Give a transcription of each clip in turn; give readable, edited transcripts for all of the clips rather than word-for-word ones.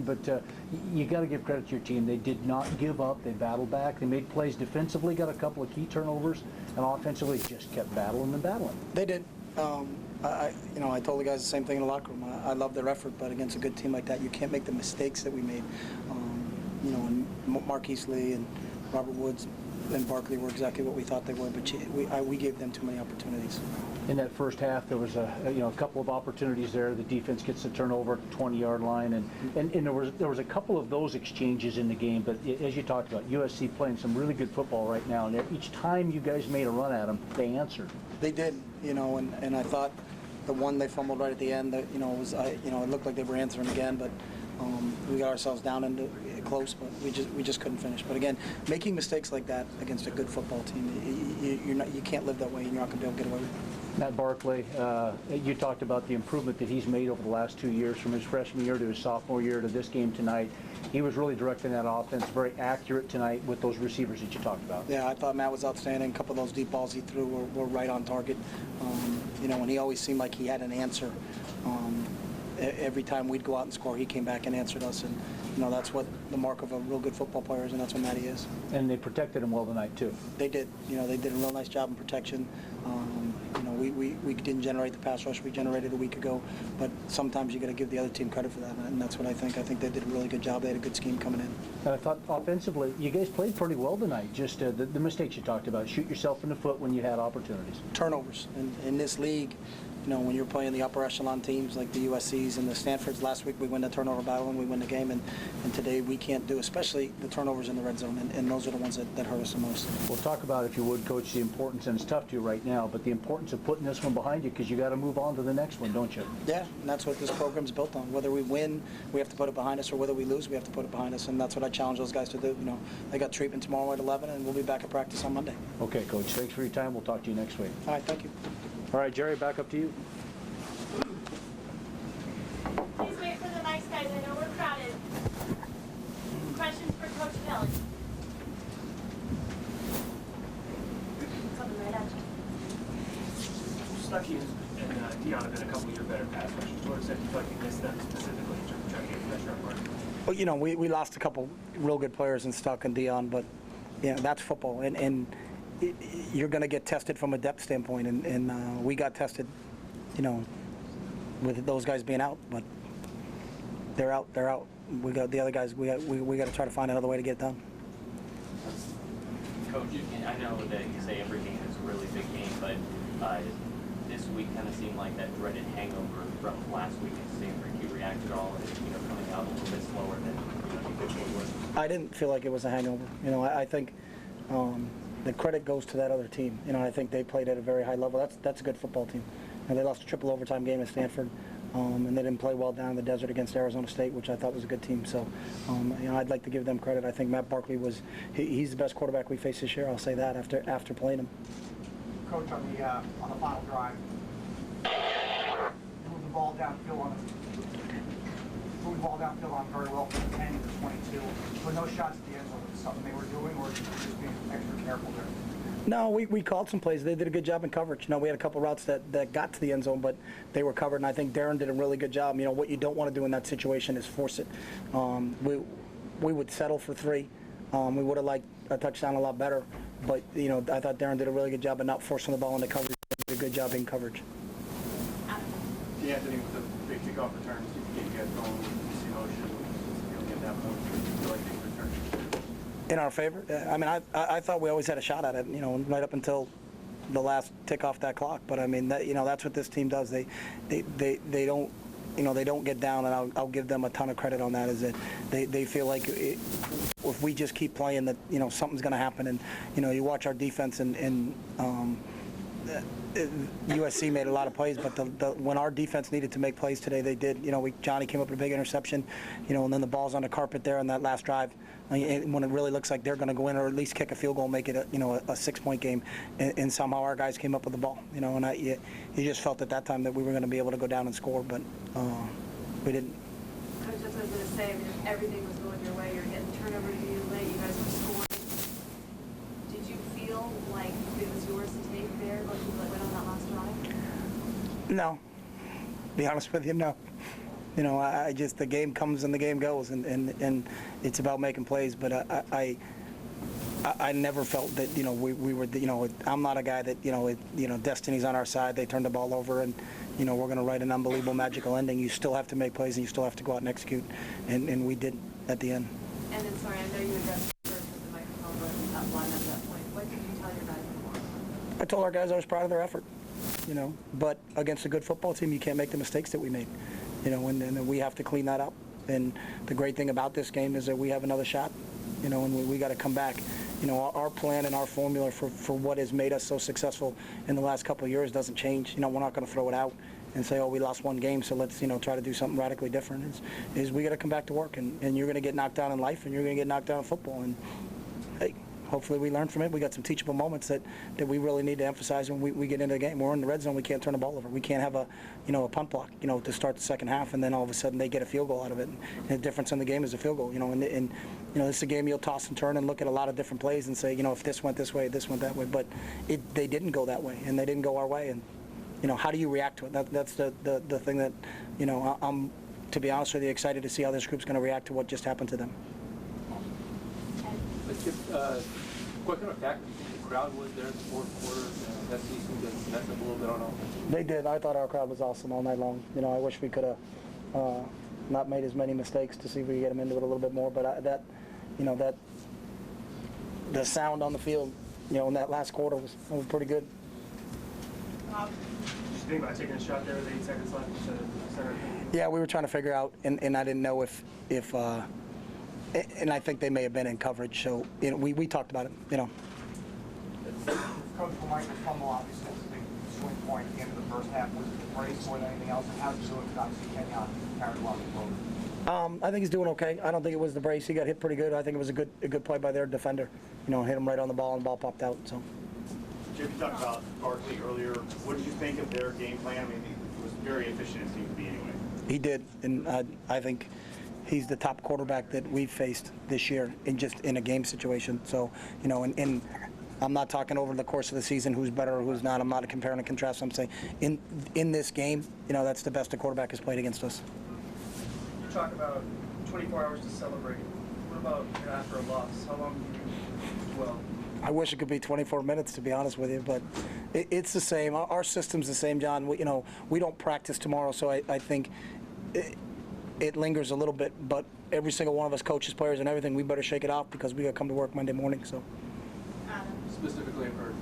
game, but you got to give credit to your team. They did not give up. They battled back. They made plays defensively, got a couple of key turnovers, and offensively just kept battling and battling. They did. I told the guys the same thing in the locker room. I love their effort, but against a good team like that, you can't make the mistakes that we made. And Marquise Lee and Robert Woods and Barkley were exactly what we thought they were, but we gave them too many opportunities. In that first half, there was a couple of opportunities there. The defense gets the turnover at the 20-yard line, and there was a couple of those exchanges in the game. But as you talked about, USC playing some really good football right now, and each time you guys made a run at them, they answered. They did, and I thought the one they fumbled right at the end, it looked like they were answering again, but we got ourselves down into close, but we just couldn't finish. But again, making mistakes like that against a good football team, you can't live that way, and you're not going to be able to get away with it. Matt Barkley, you talked about the improvement that he's made over the last 2 years, from his freshman year to his sophomore year to this game tonight. He was really directing that offense, very accurate tonight with those receivers that you talked about. Yeah, I thought Matt was outstanding. A couple of those deep balls he threw were right on target. And he always seemed like he had an answer. Every time we'd go out and score, he came back and answered us. And that's what the mark of a real good football player is, and that's what Matty is. And they protected him well tonight too. They did. They did a real nice job in protection. We didn't generate the pass rush we generated a week ago, but sometimes you got to give the other team credit for that, and that's what I think. I think they did a really good job. They had a good scheme coming in. And I thought offensively, you guys played pretty well tonight. Just the mistakes you talked about, shoot yourself in the foot when you had opportunities. Turnovers in this league. When you're playing the upper echelon teams like the USCs and the Stanfords, last week we win the turnover battle and we win the game, and today we can't do, especially the turnovers in the red zone, and those are the ones that hurt us the most. Well, talk about, if you would, Coach, the importance, and it's tough to you right now, but the importance of putting this one behind you, because you got to move on to the next one, don't you? Yeah, and that's what this program's built on. Whether we win, we have to put it behind us, or whether we lose, we have to put it behind us, and that's what I challenge those guys to do. They got treatment tomorrow at 11, and we'll be back at practice on Monday. Okay, Coach, thanks for your time. We'll talk to you next week. All right, thank you. All right, Jerry, back up to you. Please wait for the mics, guys. I know we're crowded. Questions for Coach Kelly? Coming right at you. Stuckey and Dion have been a couple of your better pass rushers. What extent do you feel like you missed them specifically in terms of trying to get pressure on Mark? Well, we lost a couple real good players in Stuck and Dion, but that's football, and you're going to get tested from a depth standpoint, and we got tested, with those guys being out, but they're out. We got the other guys. We got to try to find another way to get it done. Coach, I know that you say every game is a really big game, but this week kind of seemed like that dreaded hangover from last week at Stanford. You reacted all, coming out a little bit slower than you typically would. I didn't feel like it was a hangover. I think the credit goes to that other team. I think they played at a very high level. That's a good football team. And they lost a triple overtime game at Stanford, and they didn't play well down in the desert against Arizona State, which I thought was a good team. So, I'd like to give them credit. I think Matt Barkley he's the best quarterback we faced this year. I'll say that after playing him. Coach, on the final drive, moved the ball downfield on very well from the 10 to the 22, but no shots at the end zone. Was it something they were doing, or just being extra careful there? No, we called some plays. They did a good job in coverage. We had a couple routes that got to the end zone, but they were covered, and I think Darren did a really good job. What you don't want to do in that situation is force it. We would settle for 3. We would have liked a touchdown a lot better, but I thought Darren did a really good job of not forcing the ball into coverage. He did a good job in coverage. Yeah, Anthony, with the big kickoff returns, you get you guys going with the motion, get that point. You feel like these returns in our favor. I thought we always had a shot at it, right up until the last tick off that clock. But that's what this team does. They don't, they don't get down, and I'll give them a ton of credit on that. Is that they feel like if we just keep playing, that something's going to happen. And you watch our defense, and USC made a lot of plays, but when our defense needed to make plays today, they did. Johnny came up with a big interception, and then the ball's on the carpet there on that last drive. When it really looks like they're going to go in or at least kick a field goal and make it a 6-point game, and somehow our guys came up with the ball. And you just felt at that time that we were going to be able to go down and score, but we didn't. I was just going to say, if everything was going your way, you're getting turnovers you late, you guys were scoring. Did you feel like it was yours to take there, like you went on that last drive? No. To be honest with you, no. You know, I just, the game comes and the game goes, and it's about making plays. But I never felt that, you know, we were, you know, I'm not a guy that, you know, destiny's on our side. They turned the ball over, and, you know, we're going to write an unbelievable magical ending. You still have to make plays, and you still have to go out and execute, and we did at the end. And then, sorry, I know you addressed it first with the microphone wasn't up line at that point. What did you tell your guys before? I told our guys I was proud of their effort, you know, but against a good football team, you can't make the mistakes that we made, you know, and we have to clean that up. And the great thing about this game is that we have another shot, you know, and we got to come back. You know, our plan and our formula for what has made us so successful in the last couple of years doesn't change. You know, we're not going to throw it out and say, oh, we lost one game, so let's, you know, try to do something radically different. Is we got to come back to work, and you're going to get knocked down in life, and you're going to get knocked down in football. And hey, hopefully we learn from it. We got some teachable moments that we really need to emphasize when we get into the game. We're in the red zone. We can't turn the ball over. We can't have a punt block, you know, to start the second half, and then all of a sudden they get a field goal out of it. And the difference in the game is a field goal, you know. And you know, this is a game you'll toss and turn and look at a lot of different plays and say, you know, if this went this way, this went that way. But they didn't go that way, and they didn't go our way. And you know, how do you react to it? That's the thing that, you know, I'm, to be honest with you, excited to see how this group's going to react to what just happened to them. Let's get quick on attack. The crowd was there in the fourth quarter. That seemed to mess up a little bit on offense. They did. I thought our crowd was awesome all night long. You know, I wish we could have not made as many mistakes to see if we could get them into it a little bit more. But the sound on the field, you know, in that last quarter was pretty good. Did you think about taking a shot there with 8 seconds left instead of center? Yeah, we were trying to figure out, and I didn't know if and I think they may have been in coverage. So, you know, we talked about it. You know. Coach, for Michael Fumble, obviously, was a big swing point at the end of the first half. Was it the brace more than anything else? And how did you do it? Because obviously Kenyon carried a lot of the load. I think he's doing okay. I don't think it was the brace. He got hit pretty good. I think it was a good play by their defender. You know, hit him right on the ball, and the ball popped out. So. Jim, you talked about Barkley earlier. What did you think of their game plan? I mean, it was very efficient, it seemed to be anyway. He did, and I think he's the top quarterback that we've faced this year in a game situation. So, you know, and I'm not talking over the course of the season who's better or who's not. I'm not comparing and contrasting. I'm saying in this game, you know, that's the best a quarterback has played against us. You talk about 24 hours to celebrate. What about after a loss? How long do you dwell? I wish it could be 24 minutes, to be honest with you, but it's the same. Our system's the same, John. We don't practice tomorrow, so I think it lingers a little bit, but every single one of us, coaches, players, and everything, we better shake it off because we got to come to work Monday morning. So. Specifically for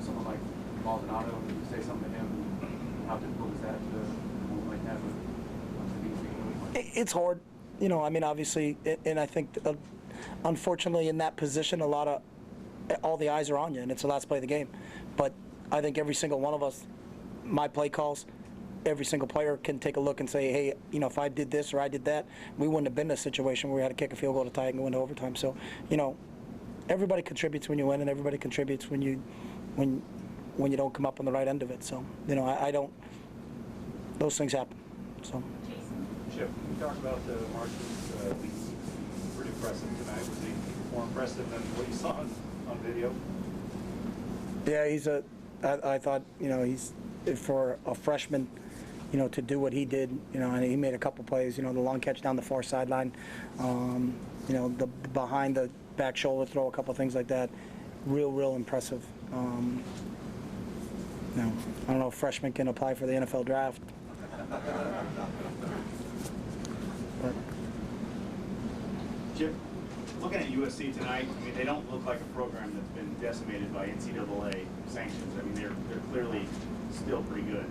someone like Maldonado, when you say something to him, how difficult is that to move like that? It's hard, you know. I mean, obviously, and I think, unfortunately, in that position, all the eyes are on you, and it's the last play of the game. But I think every single one of us, my play calls, every single player can take a look and say, hey, you know, if I did this or I did that, we wouldn't have been in a situation where we had to kick a field goal to tie and go into overtime. So, you know, everybody contributes when you win, and everybody contributes when you don't come up on the right end of it. So, you know, I don't. Those things happen. So. Chip, you talked about the Marshall's lead. Pretty impressive tonight. Was he more impressive than what you saw on video? Yeah, I thought, you know, he's, for a freshman, you know, to do what he did, you know, and he made a couple plays, you know, the long catch down the far sideline, you know, the behind the back shoulder throw, a couple things like that, real impressive. You know, I don't know if freshmen can apply for the NFL draft. But. Chip, looking at USC tonight, I mean, they don't look like a program that's been decimated by NCAA sanctions. I mean, they're clearly still pretty good.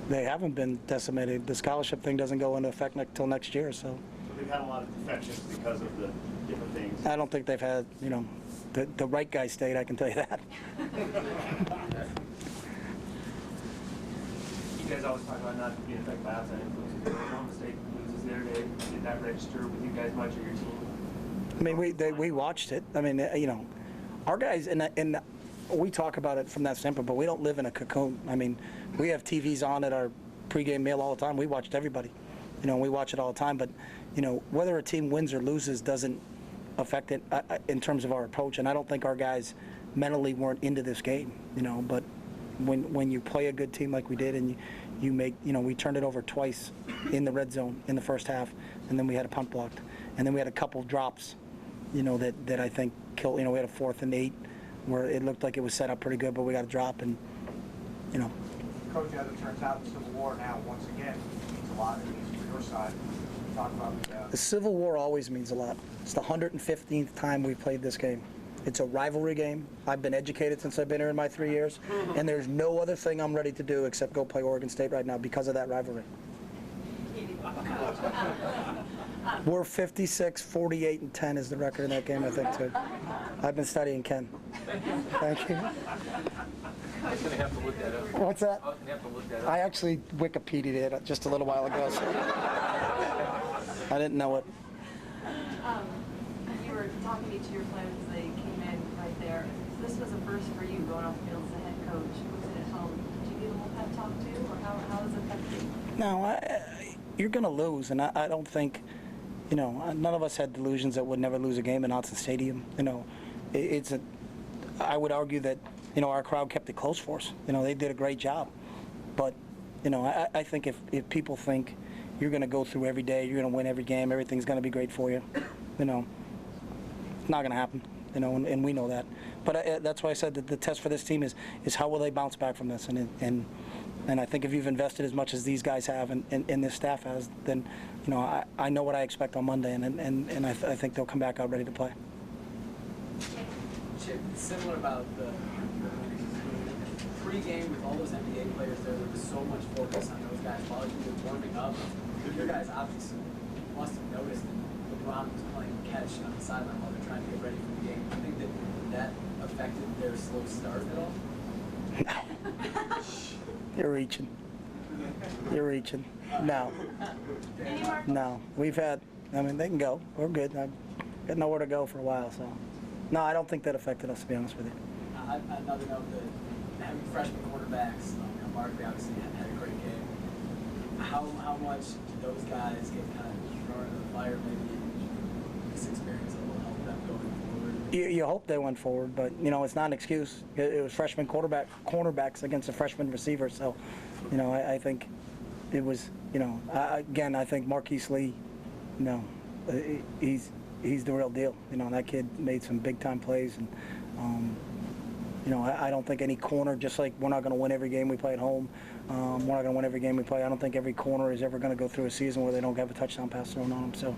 They haven't been decimated. The scholarship thing doesn't go into effect until next year, so. So they've had a lot of defections because of the different things. I don't think they've had, you know, the right guy stayed, I can tell you that. You guys always talk about not being affected by outside influences. If Oklahoma State loses their day, did that register with you guys much or your team? I mean, we watched it. I mean, you know, our guys, and we talk about it from that standpoint, but we don't live in a cocoon. I mean, we have TVs on at our pregame meal all the time. We watched everybody. You know, we watch it all the time. But, you know, whether a team wins or loses doesn't affect it in terms of our approach. And I don't think our guys mentally weren't into this game, you know. But when you play a good team like we did, and we turned it over twice in the red zone in the first half, and then we had a punt blocked, and then we had a couple drops, that I think killed. We had a 4th and 8 where it looked like it was set up pretty good, but we got a drop, and Coach, as it turns out, the Civil War now, once again, means a lot, at least for your side. Talk about the Civil War always means a lot. It's the 115th time we've played this game. It's a rivalry game. I've been educated since I've been here in my 3 years, and there's no other thing I'm ready to do except go play Oregon State right now because of that rivalry. We're 56, 48, and 10 is the record in that game, I think, too. I've been studying Ken. Thank you. I was going to have to look that up. What's that? I was going to have to look that up. I actually Wikipedia'd it just a little while ago, so I didn't know it. You were talking to each of your players as they came in right there. This was a first for you going off the field as a head coach. Was it at home? Did you get a little pep talk too, or how was it pep talk? No, you're going to lose, and I don't think, none of us had delusions that we'd never lose a game in Autzen Stadium. I would argue that, our crowd kept it close for us. They did a great job. But, I think if people think you're going to go through every day, you're going to win every game, everything's going to be great for you, it's not going to happen, and we know that. But that's why I said that the test for this team is how will they bounce back from this, and I think if you've invested as much as these guys have and this staff has, then I know what I expect on Monday, and I think they'll come back out ready to play. Chip, similar about the pre-game with all those NBA players there was so much focus on those guys while you were warming up. Your guys obviously must have noticed that LeBron was playing catch on the sideline while they're trying to get ready for the game. Do you think that affected their slow start at all? You're reaching. No. We've had, they can go. We're good. I've got nowhere to go for a while, so. No, I don't think that affected us, to be honest with you. Another note that having freshman quarterbacks, Barkley obviously had a great game. How much do those guys get kind of thrown into the fire maybe this experience that will help them going forward? You hope they went forward, but it's not an excuse. It was freshman cornerbacks against a freshman receiver, so I think it was again I think Marquise Lee, he's the real deal. That kid made some big time plays, and I don't think any corner, just like we're not going to win every game we play at home, we're not going to win every game we play. I don't think every corner is ever going to go through a season where they don't have a touchdown pass thrown on them. So,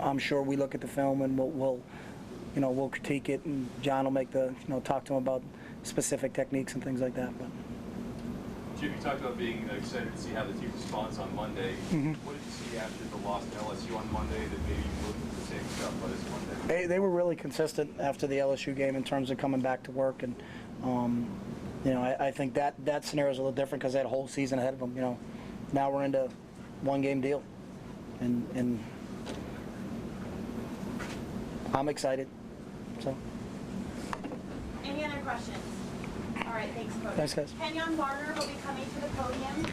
I'm sure we look at the film and we'll critique it, and John will make talk to him about specific techniques and things like that. But Jim, you talked about being excited to see how the team responds on Monday. Mm-hmm. What did you see after the loss to LSU on Monday that maybe you looked at the same stuff by this Monday? They were really consistent after the LSU game in terms of coming back to work, and I think that scenario is a little different because they had a whole season ahead of them. Now we're into one game deal, and I'm excited. So. Any other questions? All right, thanks, Coach. Thanks, guys. Kenyon Barner will be coming to the podium.